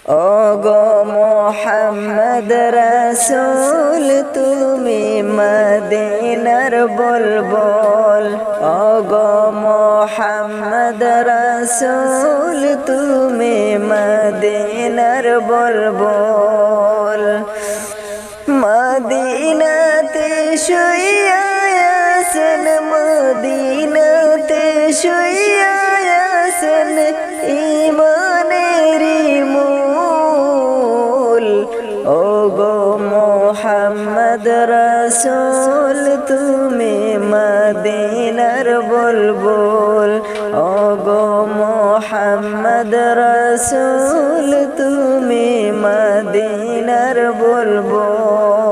ওগো মোহাম্মদ রাসূল তুমি মদিনার বুলবুল ওগো মোহাম্মদ রাসূল তুমি মদিনার বুলবুল মদিনাতে শুইয়া আছেন মদিনাতে শুইয়া আছেন ঈমানেরি মূল ওগো মোহাম্মদ রাসূল তুমি মদিনার বুলবুল ওগো মোহাম্মদ রাসূল তুমি মদিনার বুলবুল